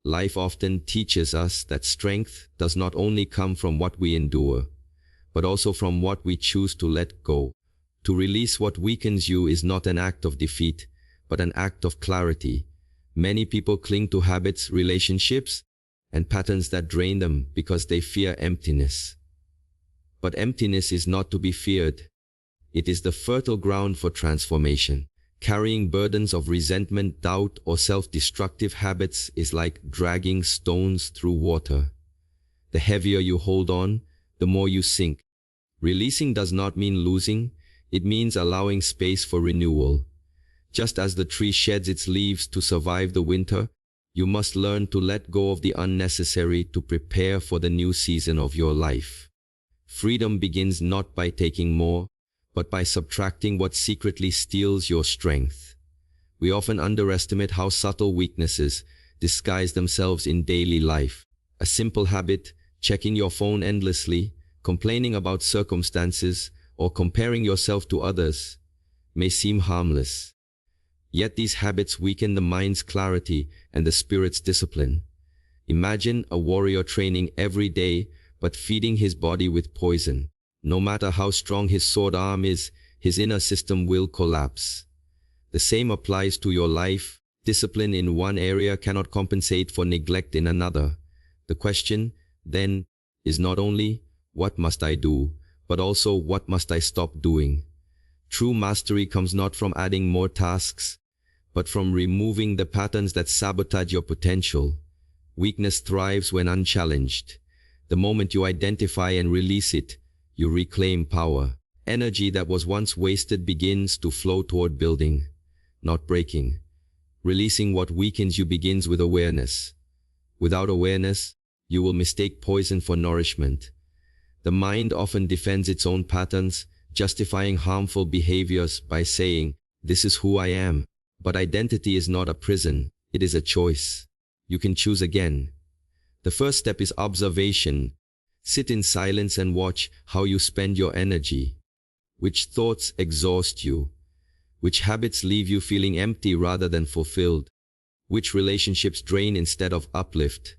Life often teaches us that strength does not only come from what we endure, but also from what we choose to let go. To release what weakens you is not an act of defeat, but an act of clarity. Many people cling to habits, relationships, and patterns that drain them because they fear emptiness. But emptiness is not to be feared. It is the fertile ground for transformation. Carrying burdens of resentment, doubt, or self-destructive habits is like dragging stones through water. The heavier you hold on, the more you sink. Releasing does not mean losing, it means allowing space for renewal. Just as the tree sheds its leaves to survive the winter, you must learn to let go of the unnecessary to prepare for the new season of your life. Freedom begins not by taking more, but by subtracting what secretly steals your strength. We often underestimate how subtle weaknesses disguise themselves in daily life. A simple habit, checking your phone endlessly, complaining about circumstances, or comparing yourself to others, may seem harmless. Yet these habits weaken the mind's clarity and the spirit's discipline. Imagine a warrior training every day, but feeding his body with poison. No matter how strong his sword arm is, his inner system will collapse. The same applies to your life. Discipline in one area cannot compensate for neglect in another. The question, then, is not only, what must I do, but also what must I stop doing? True mastery comes not from adding more tasks, but from removing the patterns that sabotage your potential. Weakness thrives when unchallenged. The moment you identify and release it, you reclaim power. Energy that was once wasted begins to flow toward building, not breaking. Releasing what weakens you begins with awareness. Without awareness, you will mistake poison for nourishment. The mind often defends its own patterns, justifying harmful behaviors by saying, "This is who I am." But identity is not a prison, it is a choice. You can choose again. The first step is observation. Sit in silence and watch how you spend your energy. Which thoughts exhaust you? Which habits leave you feeling empty rather than fulfilled? Which relationships drain instead of uplift?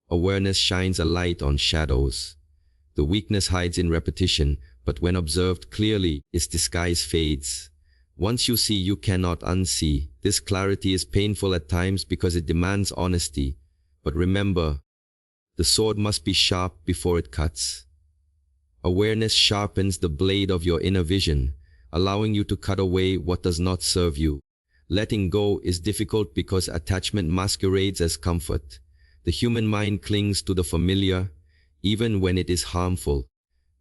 Awareness shines a light on shadows. The weakness hides in repetition, but when observed clearly, its disguise fades. Once you see, you cannot unsee. This clarity is painful at times because it demands honesty. But remember, the sword must be sharp before it cuts. Awareness sharpens the blade of your inner vision, allowing you to cut away what does not serve you. Letting go is difficult because attachment masquerades as comfort. The human mind clings to the familiar, even when it is harmful.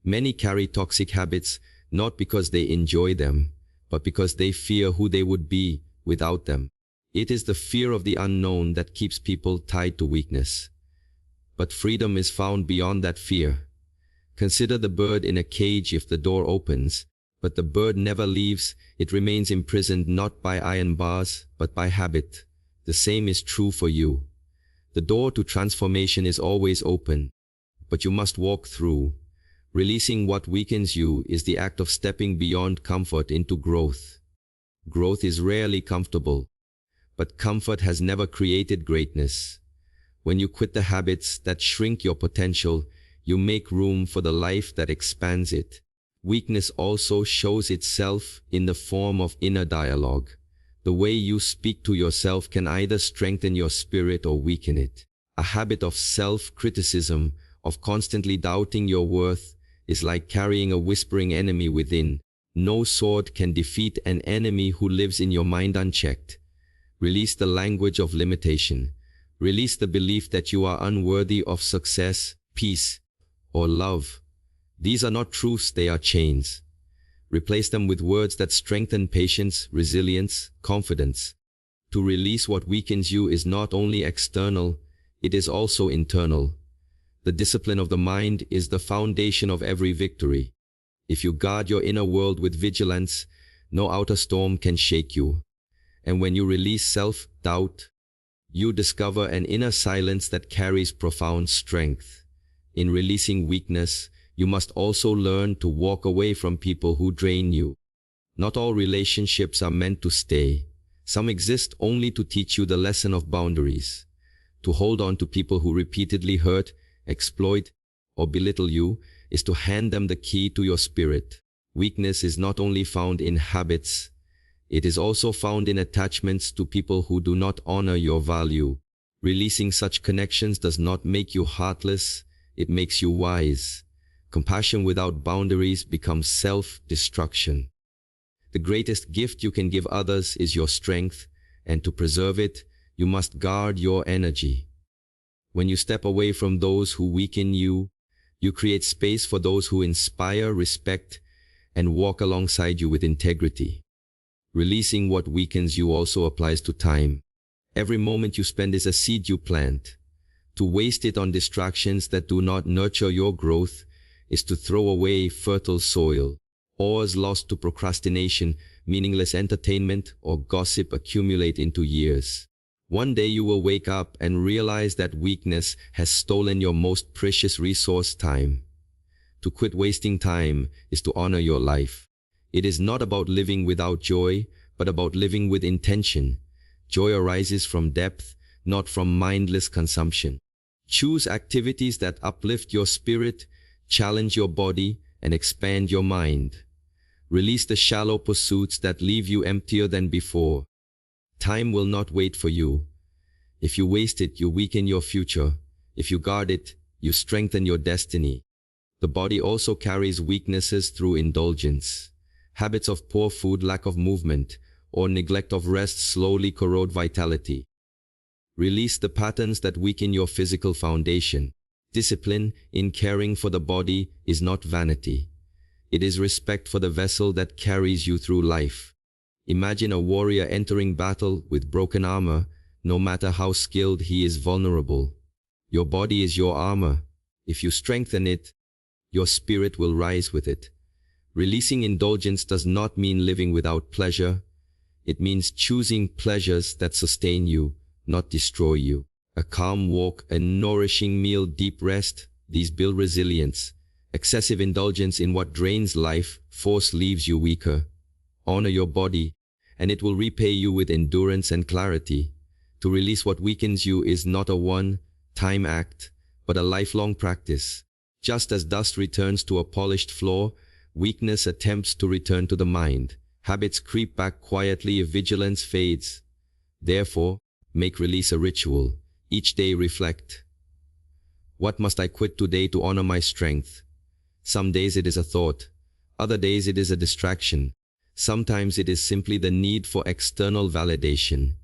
Many carry toxic habits not because they enjoy them, but because they fear who they would be without them. It is the fear of the unknown that keeps people tied to weakness. But freedom is found beyond that fear. Consider the bird in a cage. If the door opens, but the bird never leaves, it remains imprisoned not by iron bars, but by habit. The same is true for you. The door to transformation is always open, but you must walk through. Releasing what weakens you is the act of stepping beyond comfort into growth. Growth is rarely comfortable, but comfort has never created greatness. When you quit the habits that shrink your potential, you make room for the life that expands it. Weakness also shows itself in the form of inner dialogue. The way you speak to yourself can either strengthen your spirit or weaken it. A habit of self-criticism, of constantly doubting your worth, is like carrying a whispering enemy within. No sword can defeat an enemy who lives in your mind unchecked. Release the language of limitation. Release the belief that you are unworthy of success, peace, or love. These are not truths, they are chains. Replace them with words that strengthen patience, resilience, confidence. To release what weakens you is not only external, it is also internal. The discipline of the mind is the foundation of every victory. If you guard your inner world with vigilance, no outer storm can shake you. And when you release self-doubt, you discover an inner silence that carries profound strength. In releasing weakness, you must also learn to walk away from people who drain you. Not all relationships are meant to stay. Some exist only to teach you the lesson of boundaries. To hold on to people who repeatedly hurt, exploit, or belittle you is to hand them the key to your spirit. Weakness is not only found in habits, it is also found in attachments to people who do not honor your value. Releasing such connections does not make you heartless, it makes you wise. Compassion without boundaries becomes self-destruction. The greatest gift you can give others is your strength, and to preserve it, you must guard your energy. When you step away from those who weaken you, you create space for those who inspire, respect, and walk alongside you with integrity. Releasing what weakens you also applies to time. Every moment you spend is a seed you plant. To waste it on distractions that do not nurture your growth is to throw away fertile soil. Hours lost to procrastination, meaningless entertainment, or gossip accumulate into years. One day you will wake up and realize that weakness has stolen your most precious resource, time. To quit wasting time is to honor your life. It is not about living without joy, but about living with intention. Joy arises from depth, not from mindless consumption. Choose activities that uplift your spirit, challenge your body, and expand your mind. Release the shallow pursuits that leave you emptier than before. Time will not wait for you. If you waste it, you weaken your future. If you guard it, you strengthen your destiny. The body also carries weaknesses through indulgence. Habits of poor food, lack of movement, or neglect of rest slowly corrode vitality. Release the patterns that weaken your physical foundation. Discipline in caring for the body is not vanity. It is respect for the vessel that carries you through life. Imagine a warrior entering battle with broken armor. No matter how skilled, he is vulnerable. Your body is your armor. If you strengthen it, your spirit will rise with it. Releasing indulgence does not mean living without pleasure. It means choosing pleasures that sustain you, not destroy you. A calm walk, a nourishing meal, deep rest, these build resilience. Excessive indulgence in what drains life, force leaves you weaker. Honor your body, and it will repay you with endurance and clarity. To release what weakens you is not a one-time act, but a lifelong practice. Just as dust returns to a polished floor, weakness attempts to return to the mind. Habits creep back quietly if vigilance fades. Therefore, make release a ritual. Each day reflect. What must I quit today to honor my strength? Some days it is a thought. Other days it is a distraction. Sometimes it is simply the need for external validation.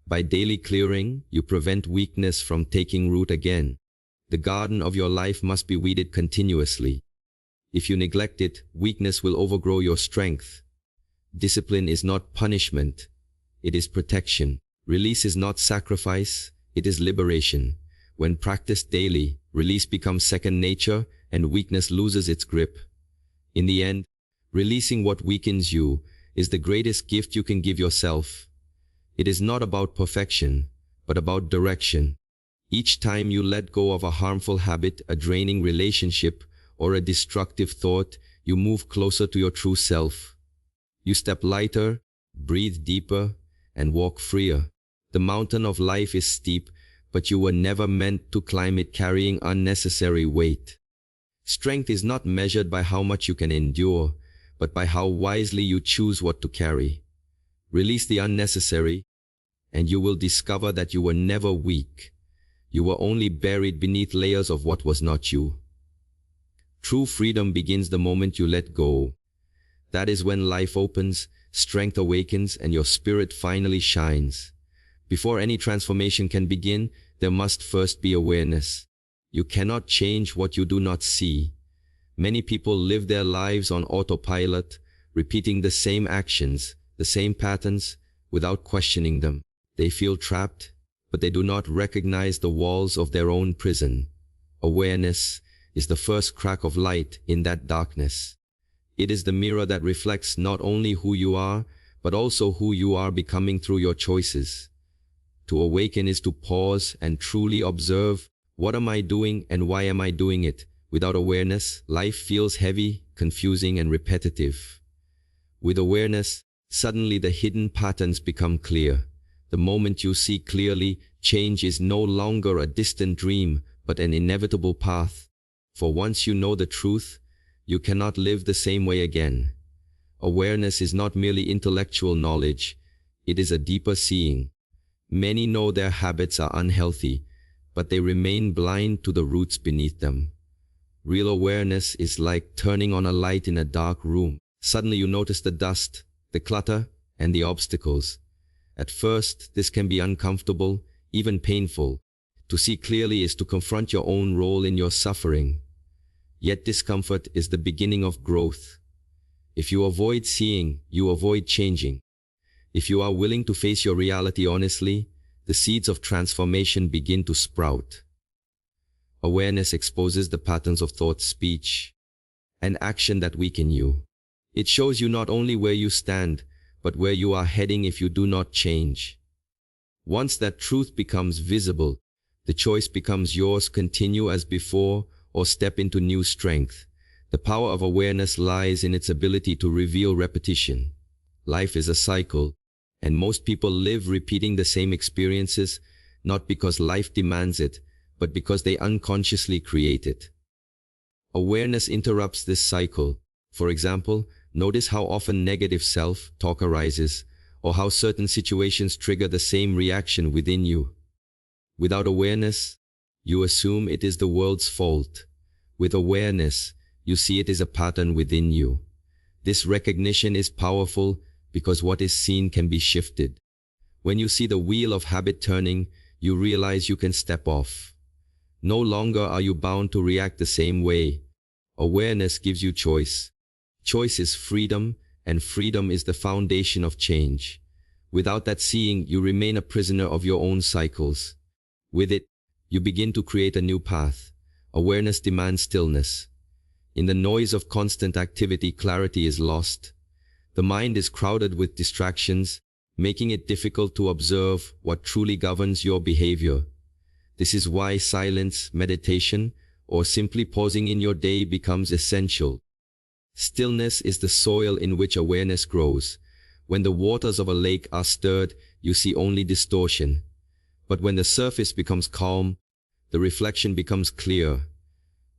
By daily clearing, you prevent weakness from taking root again. The garden of your life must be weeded continuously. If you neglect it, weakness will overgrow your strength. Discipline is not punishment. It is protection. Release is not sacrifice. It is liberation. When practiced daily, release becomes second nature and weakness loses its grip. In the end, releasing what weakens you is the greatest gift you can give yourself. It is not about perfection, but about direction. Each time you let go of a harmful habit, a draining relationship, or a destructive thought, you move closer to your true self. You step lighter, breathe deeper, and walk freer. The mountain of life is steep, but you were never meant to climb it carrying unnecessary weight. Strength is not measured by how much you can endure, but by how wisely you choose what to carry. Release the unnecessary, and you will discover that you were never weak. You were only buried beneath layers of what was not you. True freedom begins the moment you let go. That is when life opens, strength awakens, and your spirit finally shines. Before any transformation can begin, there must first be awareness. You cannot change what you do not see. Many people live their lives on autopilot, repeating the same actions, the same patterns, without questioning them. They feel trapped, but they do not recognize the walls of their own prison. Awareness is the first crack of light in that darkness. It is the mirror that reflects not only who you are, but also who you are becoming through your choices. To awaken is to pause and truly observe, what am I doing and why am I doing it? Without awareness, life feels heavy, confusing, and repetitive. With awareness, suddenly the hidden patterns become clear. The moment you see clearly, change is no longer a distant dream, but an inevitable path. For once you know the truth, you cannot live the same way again. Awareness is not merely intellectual knowledge, it is a deeper seeing. Many know their habits are unhealthy, but they remain blind to the roots beneath them. Real awareness is like turning on a light in a dark room. Suddenly you notice the dust, the clutter, and the obstacles. At first, this can be uncomfortable, even painful. To see clearly is to confront your own role in your suffering. Yet discomfort is the beginning of growth. If you avoid seeing, you avoid changing. If you are willing to face your reality honestly, the seeds of transformation begin to sprout. Awareness exposes the patterns of thought, speech, and action that weaken you. It shows you not only where you stand, but where you are heading if you do not change. Once that truth becomes visible, the choice becomes yours: continue as before or step into new strength. The power of awareness lies in its ability to reveal repetition. Life is a cycle, and most people live repeating the same experiences, not because life demands it, but because they unconsciously create it. Awareness interrupts this cycle. For example, notice how often negative self-talk arises, or how certain situations trigger the same reaction within you. Without awareness, you assume it is the world's fault. With awareness, you see it is a pattern within you. This recognition is powerful because what is seen can be shifted. When you see the wheel of habit turning, you realize you can step off. No longer are you bound to react the same way. Awareness gives you choice. Choice is freedom, and freedom is the foundation of change. Without that seeing, you remain a prisoner of your own cycles. With it, you begin to create a new path. Awareness demands stillness. In the noise of constant activity, clarity is lost. The mind is crowded with distractions, making it difficult to observe what truly governs your behavior. This is why silence, meditation, or simply pausing in your day becomes essential. Stillness is the soil in which awareness grows. When the waters of a lake are stirred, you see only distortion. But when the surface becomes calm, the reflection becomes clear.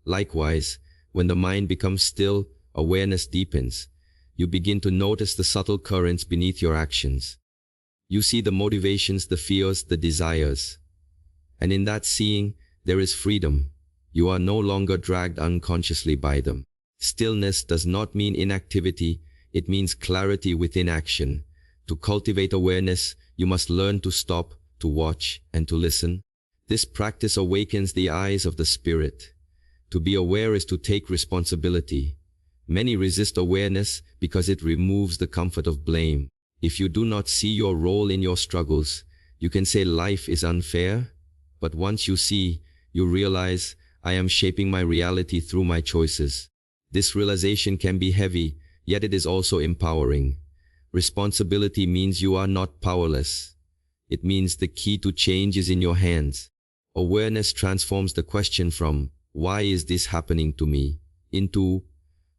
Likewise, when the mind becomes still, awareness deepens. You begin to notice the subtle currents beneath your actions. You see the motivations, the fears, the desires. And in that seeing, there is freedom. You are no longer dragged unconsciously by them. Stillness does not mean inactivity, it means clarity within action. To cultivate awareness, you must learn to stop, to watch, and to listen. This practice awakens the eyes of the spirit. To be aware is to take responsibility. Many resist awareness because it removes the comfort of blame. If you do not see your role in your struggles, you can say life is unfair. But once you see, you realize, I am shaping my reality through my choices. This realization can be heavy, yet it is also empowering. Responsibility means you are not powerless. It means the key to change is in your hands. Awareness transforms the question from, why is this happening to me, into,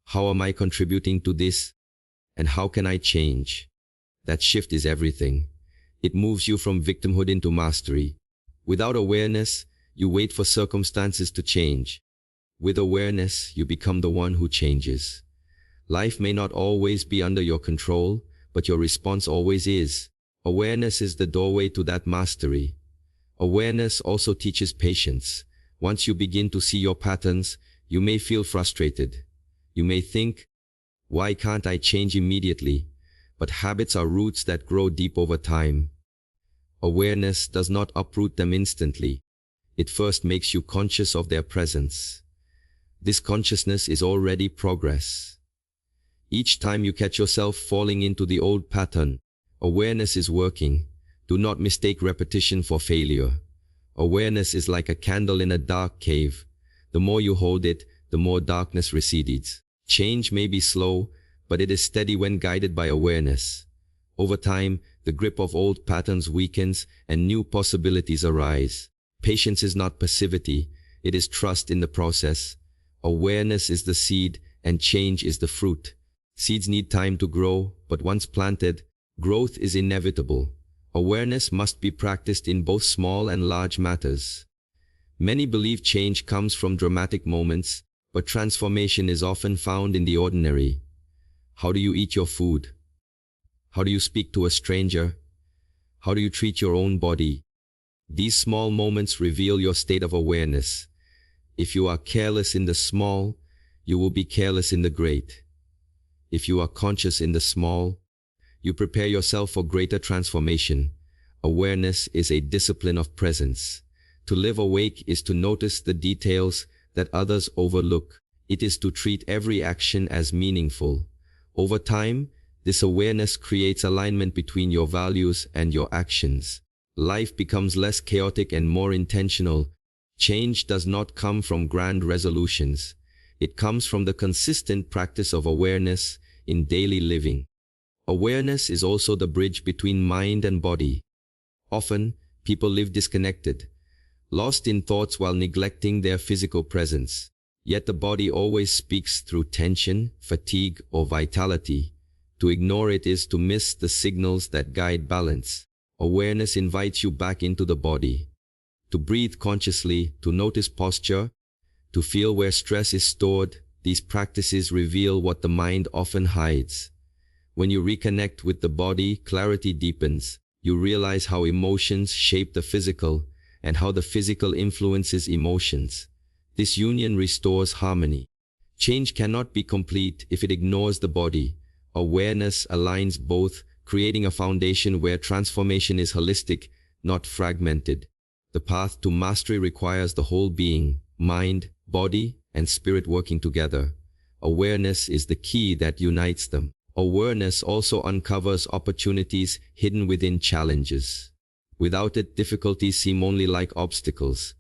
how am I contributing to this, and how can I change? That shift is everything. It moves you from victimhood into mastery. Without awareness, you wait for circumstances to change. With awareness, you become the one who changes. Life may not always be under your control, but your response always is. Awareness is the doorway to that mastery. Awareness also teaches patience. Once you begin to see your patterns, you may feel frustrated. You may think, why can't I change immediately? But habits are roots that grow deep over time. Awareness does not uproot them instantly. It first makes you conscious of their presence. This consciousness is already progress. Each time you catch yourself falling into the old pattern, awareness is working. Do not mistake repetition for failure. Awareness is like a candle in a dark cave. The more you hold it, the more darkness recedes. Change may be slow, but it is steady when guided by awareness. Over time, the grip of old patterns weakens and new possibilities arise. Patience is not passivity, it is trust in the process. Awareness is the seed and change is the fruit. Seeds need time to grow, but once planted, growth is inevitable. Awareness must be practiced in both small and large matters. Many believe change comes from dramatic moments, but transformation is often found in the ordinary. How do you eat your food? How do you speak to a stranger? How do you treat your own body? These small moments reveal your state of awareness. If you are careless in the small, you will be careless in the great. If you are conscious in the small, you prepare yourself for greater transformation. Awareness is a discipline of presence. To live awake is to notice the details that others overlook. It is to treat every action as meaningful. Over time, this awareness creates alignment between your values and your actions. Life becomes less chaotic and more intentional. Change does not come from grand resolutions. It comes from the consistent practice of awareness in daily living. Awareness is also the bridge between mind and body. Often, people live disconnected, lost in thoughts while neglecting their physical presence. Yet the body always speaks through tension, fatigue, or vitality. To ignore it is to miss the signals that guide balance. Awareness invites you back into the body. To breathe consciously, to notice posture, to feel where stress is stored. These practices reveal what the mind often hides. When you reconnect with the body, clarity deepens. You realize how emotions shape the physical and how the physical influences emotions. This union restores harmony. Change cannot be complete if it ignores the body. Awareness aligns both, creating a foundation where transformation is holistic, not fragmented. The path to mastery requires the whole being, mind, body, and spirit working together. Awareness is the key that unites them. Awareness also uncovers opportunities hidden within challenges. Without it, difficulties seem only like obstacles.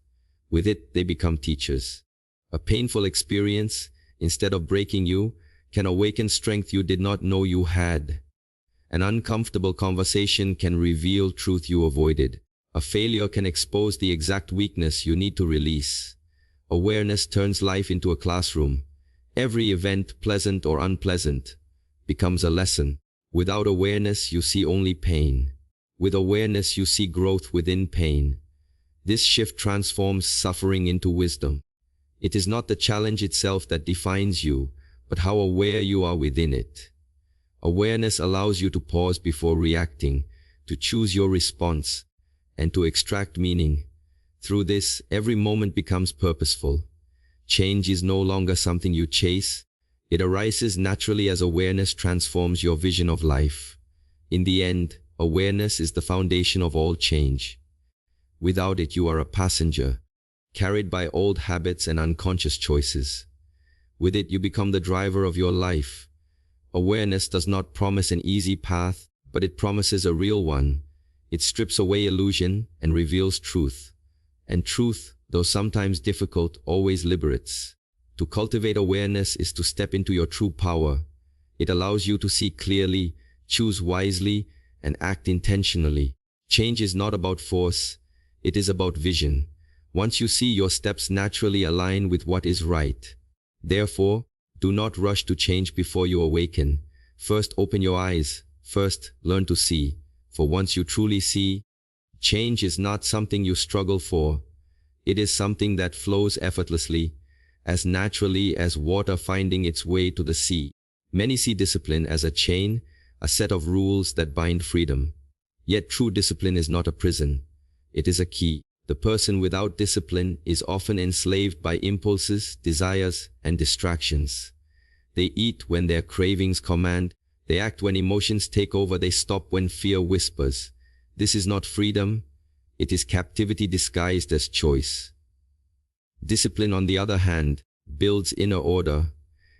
With it, they become teachers. A painful experience, instead of breaking you, can awaken strength you did not know you had. An uncomfortable conversation can reveal truth you avoided. A failure can expose the exact weakness you need to release. Awareness turns life into a classroom. Every event, pleasant or unpleasant, becomes a lesson. Without awareness, you see only pain. With awareness, you see growth within pain. This shift transforms suffering into wisdom. It is not the challenge itself that defines you, but how aware you are within it. Awareness allows you to pause before reacting, to choose your response, and to extract meaning. Through this, every moment becomes purposeful. Change is no longer something you chase. It arises naturally as awareness transforms your vision of life. In the end, awareness is the foundation of all change. Without it, you are a passenger, carried by old habits and unconscious choices. With it, you become the driver of your life. Awareness does not promise an easy path, but it promises a real one. It strips away illusion and reveals truth. And truth, though sometimes difficult, always liberates. To cultivate awareness is to step into your true power. It allows you to see clearly, choose wisely, and act intentionally. Change is not about force, it is about vision. Once you see, your steps naturally align with what is right. Therefore, do not rush to change before you awaken. First, open your eyes. First, learn to see. For once you truly see, change is not something you struggle for. It is something that flows effortlessly, as naturally as water finding its way to the sea. Many see discipline as a chain, a set of rules that bind freedom. Yet true discipline is not a prison. It is a key. The person without discipline is often enslaved by impulses, desires, and distractions. They eat when their cravings command. They act when emotions take over. They stop when fear whispers. This is not freedom. It is captivity disguised as choice. Discipline, on the other hand, builds inner order.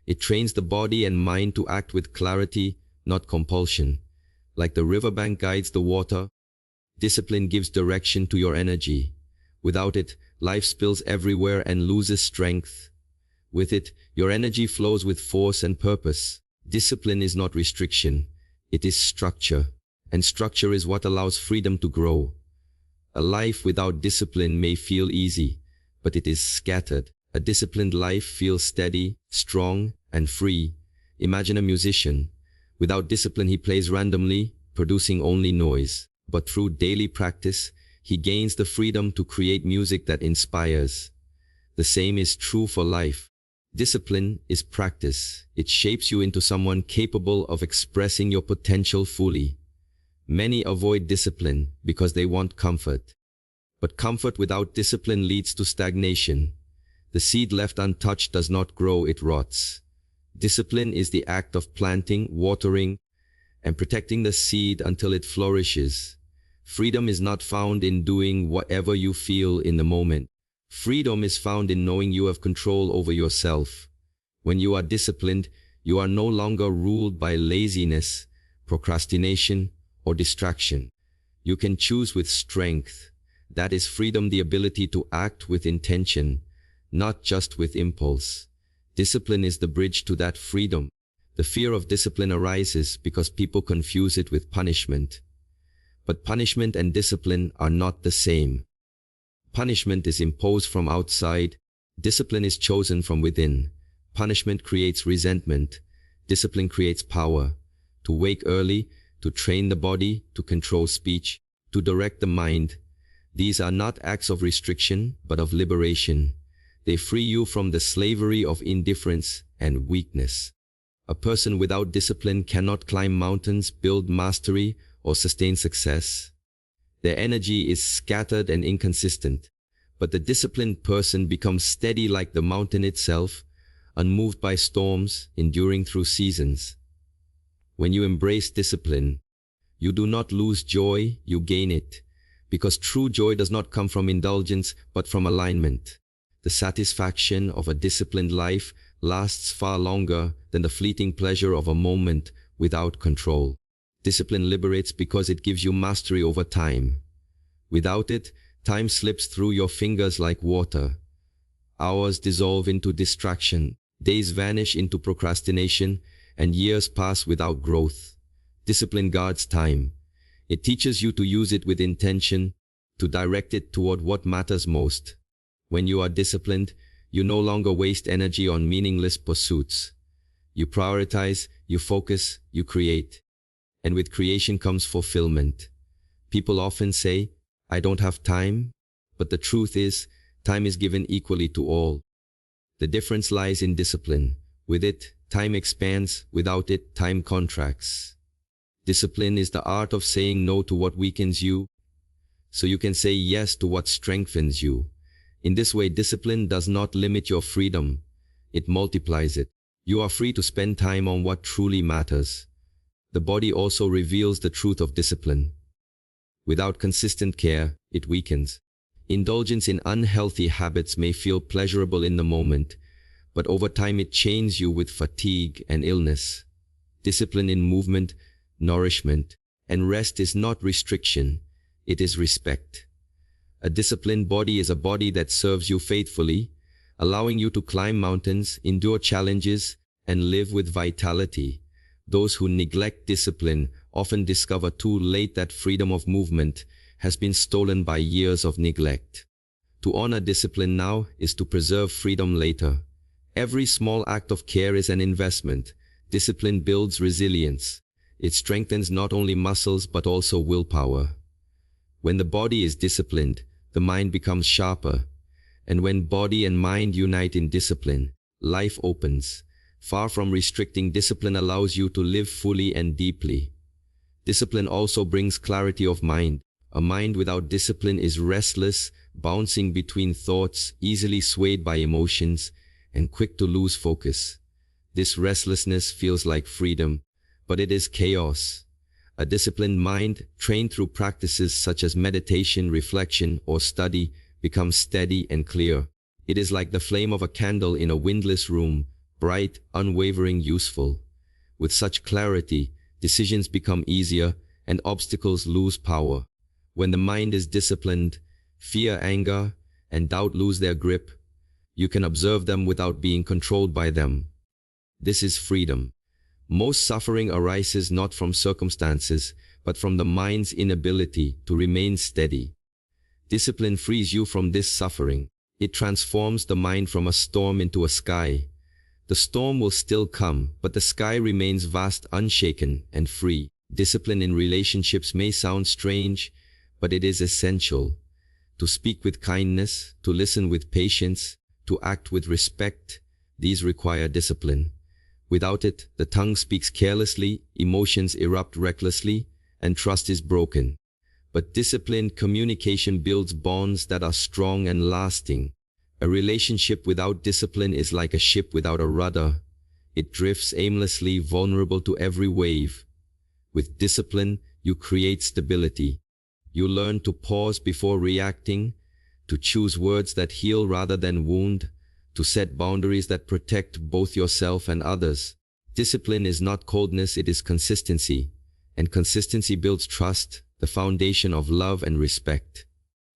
It trains the body and mind to act with clarity, not compulsion. Like the riverbank guides the water, discipline gives direction to your energy. Without it, life spills everywhere and loses strength. With it, your energy flows with force and purpose. Discipline is not restriction, it is structure. And structure is what allows freedom to grow. A life without discipline may feel easy, but it is scattered. A disciplined life feels steady, strong, and free. Imagine a musician. Without discipline, he plays randomly, producing only noise. but through daily practice, he gains the freedom to create music that inspires. The same is true for life. Discipline is practice. It shapes you into someone capable of expressing your potential fully. Many avoid discipline because they want comfort. But comfort without discipline leads to stagnation. The seed left untouched does not grow, it rots. Discipline is the act of planting, watering, and protecting the seed until it flourishes. Freedom is not found in doing whatever you feel in the moment. Freedom is found in knowing you have control over yourself. When you are disciplined, you are no longer ruled by laziness, procrastination, or distraction. You can choose with strength. That is freedom, the ability to act with intention, not just with impulse. Discipline is the bridge to that freedom. The fear of discipline arises because people confuse it with punishment. But punishment and discipline are not the same. Punishment is imposed from outside. Discipline is chosen from within. Punishment creates resentment. Discipline creates power. To wake early, to train the body, to control speech, to direct the mind. These are not acts of restriction, but of liberation. They free you from the slavery of indifference and weakness. A person without discipline cannot climb mountains, build mastery, or sustain success. Their energy is scattered and inconsistent, but the disciplined person becomes steady like the mountain itself, unmoved by storms, enduring through seasons. When you embrace discipline, you do not lose joy, you gain it, because true joy does not come from indulgence, but from alignment. The satisfaction of a disciplined life lasts far longer than the fleeting pleasure of a moment without control. Discipline liberates because it gives you mastery over time. Without it, time slips through your fingers like water. Hours dissolve into distraction, days vanish into procrastination, and years pass without growth. Discipline guards time. It teaches you to use it with intention, to direct it toward what matters most. When you are disciplined, you no longer waste energy on meaningless pursuits. You prioritize, you focus, you create. And with creation comes fulfillment. People often say, I don't have time, but the truth is, time is given equally to all. The difference lies in discipline. With it, time expands. Without it, time contracts. Discipline is the art of saying no to what weakens you, so you can say yes to what strengthens you. In this way, discipline does not limit your freedom, it multiplies it. You are free to spend time on what truly matters. The body also reveals the truth of discipline. Without consistent care, it weakens. Indulgence in unhealthy habits may feel pleasurable in the moment, but over time it chains you with fatigue and illness. Discipline in movement, nourishment, and rest is not restriction, it is respect. A disciplined body is a body that serves you faithfully, allowing you to climb mountains, endure challenges, and live with vitality. Those who neglect discipline often discover too late that freedom of movement has been stolen by years of neglect. To honor discipline now is to preserve freedom later. Every small act of care is an investment. Discipline builds resilience. It strengthens not only muscles but also willpower. When the body is disciplined, the mind becomes sharper. And when body and mind unite in discipline, life opens. Far from restricting, discipline allows you to live fully and deeply. Discipline also brings clarity of mind. A mind without discipline is restless, bouncing between thoughts, easily swayed by emotions, and quick to lose focus. This restlessness feels like freedom, but it is chaos. A disciplined mind, trained through practices such as meditation, reflection, or study, becomes steady and clear. It is like the flame of a candle in a windless room, bright, unwavering, useful. With such clarity, decisions become easier and obstacles lose power. When the mind is disciplined, fear, anger, and doubt lose their grip. You can observe them without being controlled by them. This is freedom. Most suffering arises not from circumstances, but from the mind's inability to remain steady. Discipline frees you from this suffering. It transforms the mind from a storm into a sky. The storm will still come, but the sky remains vast, unshaken, and free. Discipline in relationships may sound strange, but it is essential. To speak with kindness, to listen with patience, to act with respect, these require discipline. Without it, the tongue speaks carelessly, emotions erupt recklessly, and trust is broken. But disciplined communication builds bonds that are strong and lasting. A relationship without discipline is like a ship without a rudder. It drifts aimlessly, vulnerable to every wave. With discipline, you create stability. You learn to pause before reacting, to choose words that heal rather than wound, to set boundaries that protect both yourself and others. Discipline is not coldness, it is consistency. And consistency builds trust, the foundation of love and respect.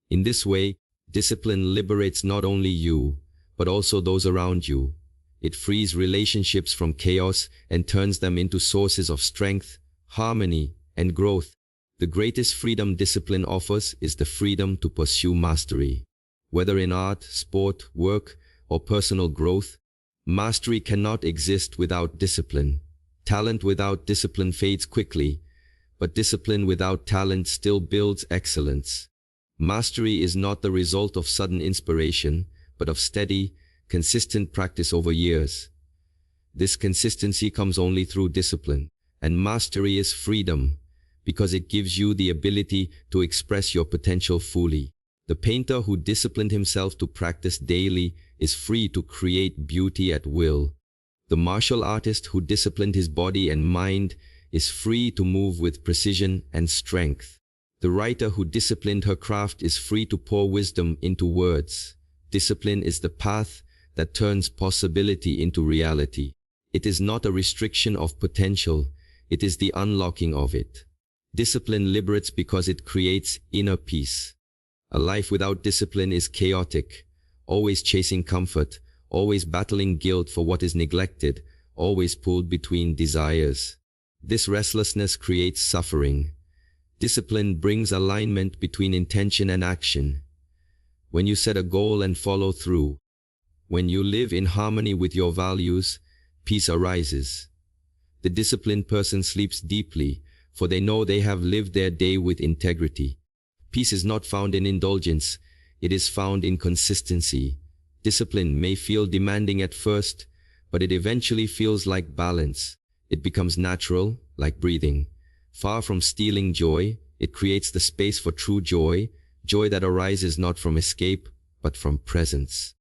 In this way, discipline liberates not only you, but also those around you. It frees relationships from chaos and turns them into sources of strength, harmony, and growth. The greatest freedom discipline offers is the freedom to pursue mastery. Whether in art, sport, work, or personal growth, mastery cannot exist without discipline. Talent without discipline fades quickly, but discipline without talent still builds excellence. Mastery is not the result of sudden inspiration, but of steady, consistent practice over years. This consistency comes only through discipline, and mastery is freedom, because it gives you the ability to express your potential fully. The painter who disciplined himself to practice daily is free to create beauty at will. The martial artist who disciplined his body and mind is free to move with precision and strength. The writer who disciplined her craft is free to pour wisdom into words. Discipline is the path that turns possibility into reality. It is not a restriction of potential, it is the unlocking of it. Discipline liberates because it creates inner peace. A life without discipline is chaotic, always chasing comfort, always battling guilt for what is neglected, always pulled between desires. This restlessness creates suffering. Discipline brings alignment between intention and action. When you set a goal and follow through, when you live in harmony with your values, peace arises. The disciplined person sleeps deeply, for they know they have lived their day with integrity. Peace is not found in indulgence, it is found in consistency. Discipline may feel demanding at first, but it eventually feels like balance. It becomes natural, like breathing. Far from stealing joy, it creates the space for true joy, joy that arises not from escape, but from presence.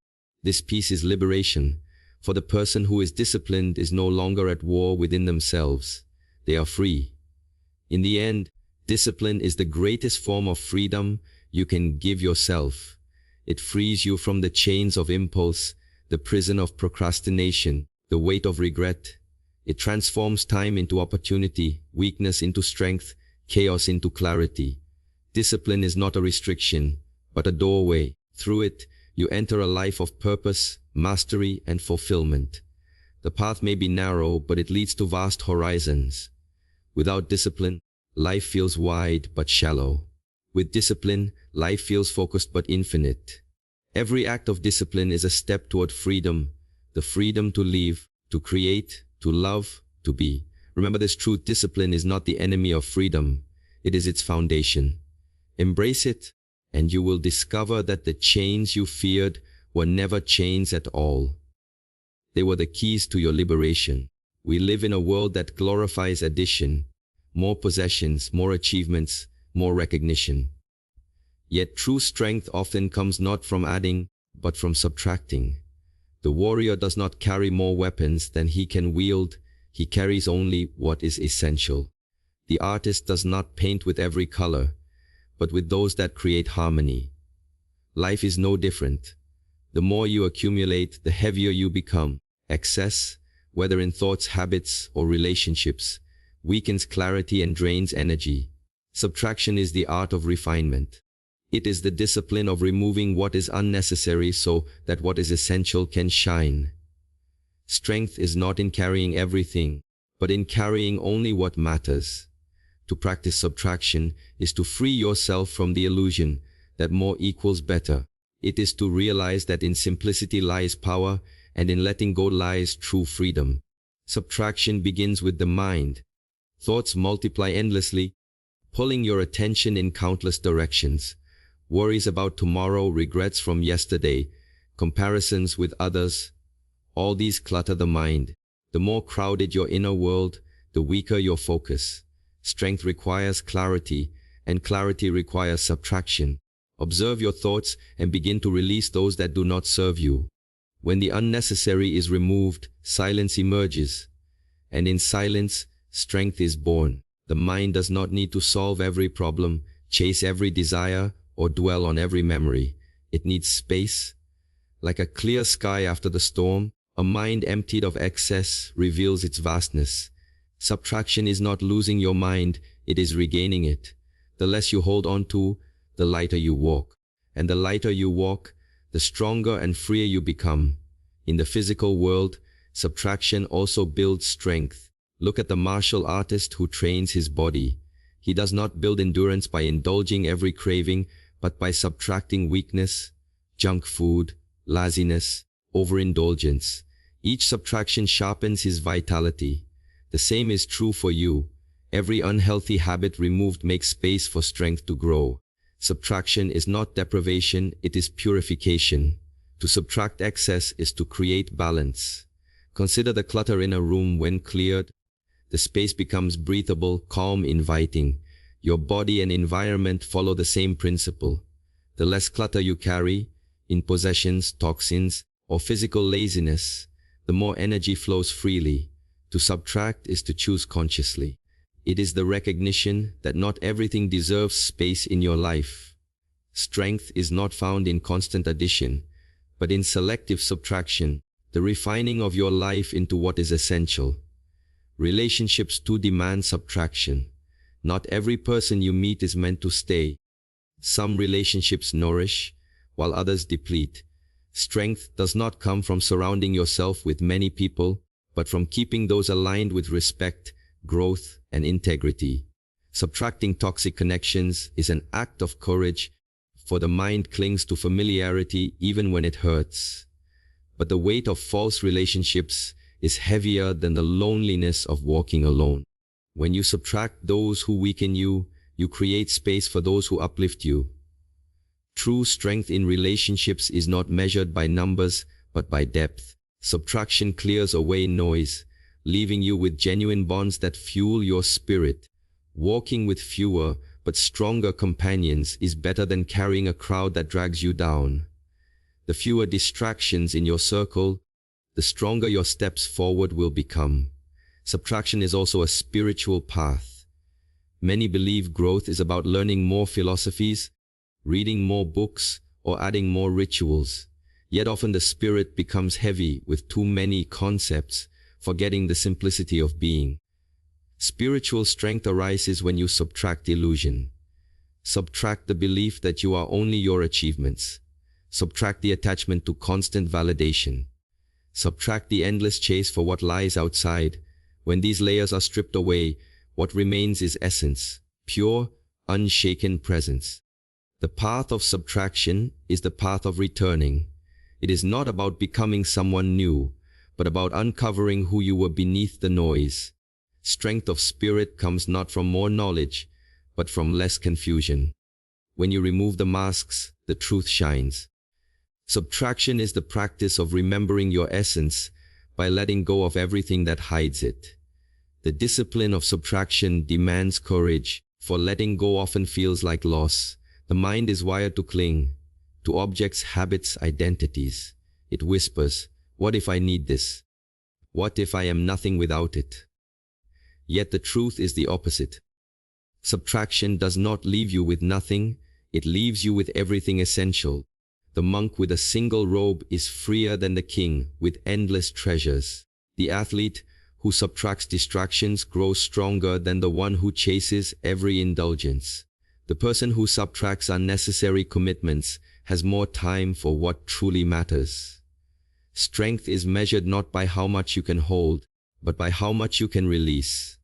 This peace is liberation, for the person who is disciplined is no longer at war within themselves. They are free. In the end, discipline is the greatest form of freedom you can give yourself. It frees you from the chains of impulse, the prison of procrastination, the weight of regret. It transforms time into opportunity, weakness into strength, chaos into clarity. Discipline is not a restriction, but a doorway. Through it, you enter a life of purpose, mastery, and fulfillment. The path may be narrow, but it leads to vast horizons. Without discipline, life feels wide but shallow. With discipline, life feels focused but infinite. Every act of discipline is a step toward freedom, the freedom to live, to create, to love, to be. Remember this truth: discipline is not the enemy of freedom, it is its foundation. Embrace it, and you will discover that the chains you feared were never chains at all. They were the keys to your liberation. We live in a world that glorifies addition, more possessions, more achievements, more recognition. Yet true strength often comes not from adding, but from subtracting. The warrior does not carry more weapons than he can wield, he carries only what is essential. The artist does not paint with every color, but with those that create harmony. Life is no different. The more you accumulate, the heavier you become. Excess, whether in thoughts, habits, or relationships, weakens clarity and drains energy. Subtraction is the art of refinement. It is the discipline of removing what is unnecessary so that what is essential can shine. Strength is not in carrying everything, but in carrying only what matters. To practice subtraction is to free yourself from the illusion that more equals better. It is to realize that in simplicity lies power, and in letting go lies true freedom. Subtraction begins with the mind. Thoughts multiply endlessly, pulling your attention in countless directions. Worries about tomorrow, regrets from yesterday, comparisons with others, all these clutter the mind. The more crowded your inner world, the weaker your focus. Strength requires clarity, and clarity requires subtraction. Observe your thoughts and begin to release those that do not serve you. When the unnecessary is removed, silence emerges. And in silence, strength is born. The mind does not need to solve every problem, chase every desire, or dwell on every memory. It needs space. Like a clear sky after the storm, a mind emptied of excess reveals its vastness. Subtraction is not losing your mind, it is regaining it. The less you hold on to, the lighter you walk. And the lighter you walk, the stronger and freer you become. In the physical world, subtraction also builds strength. Look at the martial artist who trains his body. He does not build endurance by indulging every craving, but by subtracting weakness, junk food, laziness, overindulgence. Each subtraction sharpens his vitality. The same is true for you. Every unhealthy habit removed makes space for strength to grow. Subtraction is not deprivation, it is purification. To subtract excess is to create balance. Consider the clutter in a room. When cleared, the space becomes breathable, calm, inviting. Your body and environment follow the same principle. The less clutter you carry, in possessions, toxins, or physical laziness, the more energy flows freely. To subtract is to choose consciously. It is the recognition that not everything deserves space in your life. Strength is not found in constant addition, but in selective subtraction, the refining of your life into what is essential. Relationships too demand subtraction. Not every person you meet is meant to stay. Some relationships nourish, while others deplete. Strength does not come from surrounding yourself with many people, but from keeping those aligned with respect, growth, and integrity. Subtracting toxic connections is an act of courage, for the mind clings to familiarity even when it hurts. But the weight of false relationships is heavier than the loneliness of walking alone. When you subtract those who weaken you, you create space for those who uplift you. True strength in relationships is not measured by numbers, but by depth. Subtraction clears away noise, leaving you with genuine bonds that fuel your spirit. Walking with fewer but stronger companions is better than carrying a crowd that drags you down. The fewer distractions in your circle, the stronger your steps forward will become. Subtraction is also a spiritual path. Many believe growth is about learning more philosophies, reading more books, or adding more rituals. Yet often the spirit becomes heavy with too many concepts, forgetting the simplicity of being. Spiritual strength arises when you subtract illusion. Subtract the belief that you are only your achievements. Subtract the attachment to constant validation. Subtract the endless chase for what lies outside. When these layers are stripped away, what remains is essence, pure, unshaken presence. The path of subtraction is the path of returning. It is not about becoming someone new, but about uncovering who you were beneath the noise. Strength of spirit comes not from more knowledge, but from less confusion. When you remove the masks, the truth shines. Subtraction is the practice of remembering your essence by letting go of everything that hides it. The discipline of subtraction demands courage, for letting go often feels like loss. The mind is wired to cling to objects, habits, identities. It whispers, "What if I need this? What if I am nothing without it?" Yet the truth is the opposite. Subtraction does not leave you with nothing, it leaves you with everything essential. The monk with a single robe is freer than the king with endless treasures. The athlete who subtracts distractions grows stronger than the one who chases every indulgence. The person who subtracts unnecessary commitments has more time for what truly matters. Strength is measured not by how much you can hold, but by how much you can release.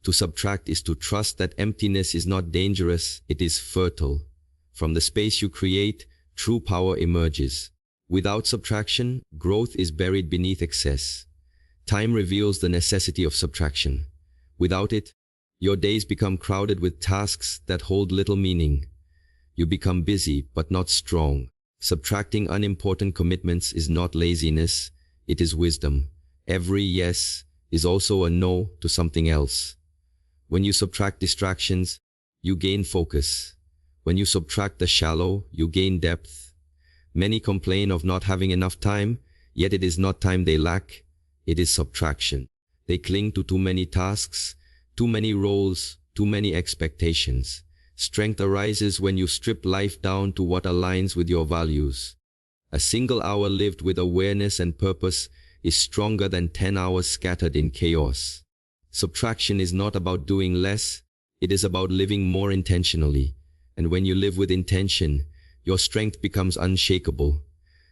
To subtract is to trust that emptiness is not dangerous, it is fertile. From the space you create, true power emerges. Without subtraction, growth is buried beneath excess. Time reveals the necessity of subtraction. Without it, Your days become crowded with tasks that hold little meaning. You become busy but not strong. Subtracting unimportant commitments is not laziness, it is wisdom. Every yes is also a no to something else. When you subtract distractions, you gain focus. When you subtract the shallow, you gain depth. Many complain of not having enough time, yet it is not time they lack, it is subtraction. They cling to too many tasks, too many roles, too many expectations. Strength arises when you strip life down to what aligns with your values. A single hour lived with awareness and purpose is stronger than 10 hours scattered in chaos. Subtraction is not about doing less, it is about living more intentionally. And when you live with intention, your strength becomes unshakable.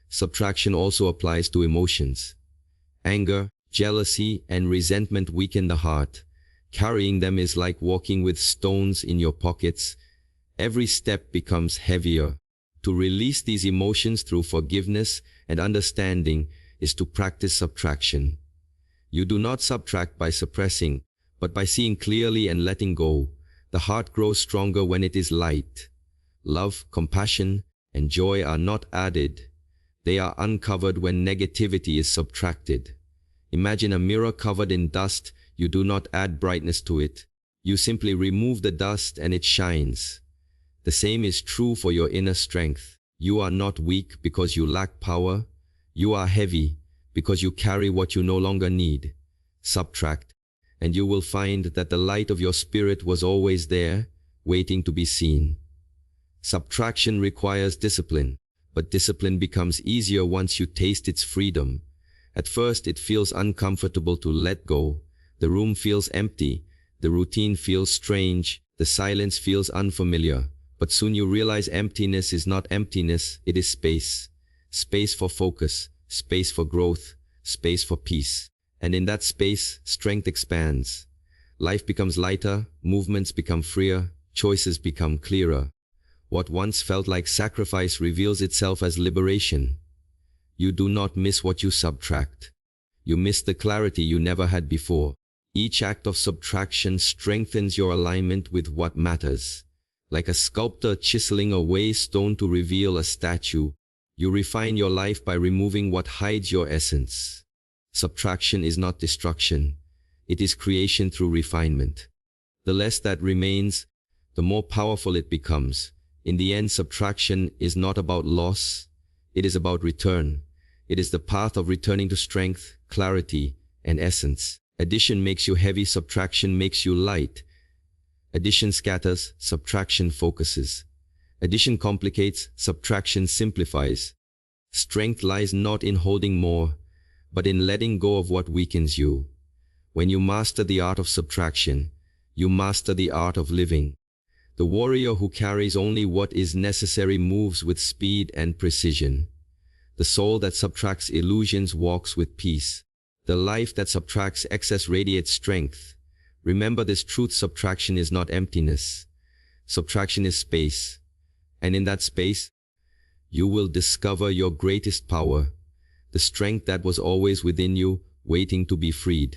Subtraction also applies to emotions. Anger, jealousy, and resentment weaken the heart. Carrying them is like walking with stones in your pockets. Every step becomes heavier. To release these emotions through forgiveness and understanding is to practice subtraction. You do not subtract by suppressing, but by seeing clearly and letting go. The heart grows stronger when it is light. Love, compassion, and joy are not added. They are uncovered when negativity is subtracted. Imagine a mirror covered in dust. You do not add brightness to it. You simply remove the dust and it shines. The same is true for your inner strength. You are not weak because you lack power. You are heavy because you carry what you no longer need. Subtract, and you will find that the light of your spirit was always there, waiting to be seen. Subtraction requires discipline, but discipline becomes easier once you taste its freedom. At first, it feels uncomfortable to let go. The room feels empty, the routine feels strange, the silence feels unfamiliar. But soon you realize emptiness is not emptiness, it is space. Space for focus, space for growth, space for peace. And in that space, strength expands. Life becomes lighter, movements become freer, choices become clearer. What once felt like sacrifice reveals itself as liberation. You do not miss what you subtract. You miss the clarity you never had before. Each act of subtraction strengthens your alignment with what matters. Like a sculptor chiseling away stone to reveal a statue, you refine your life by removing what hides your essence. Subtraction is not destruction. It is creation through refinement. The less that remains, the more powerful it becomes. In the end, subtraction is not about loss. It is about return. It is the path of returning to strength, clarity, and essence. Addition makes you heavy, subtraction makes you light. Addition scatters, subtraction focuses. Addition complicates, subtraction simplifies. Strength lies not in holding more, but in letting go of what weakens you. When you master the art of subtraction, you master the art of living. The warrior who carries only what is necessary moves with speed and precision. The soul that subtracts illusions walks with peace. The life that subtracts excess radiates strength. Remember this truth: subtraction is not emptiness. Subtraction is space. And in that space, you will discover your greatest power, the strength that was always within you, waiting to be freed.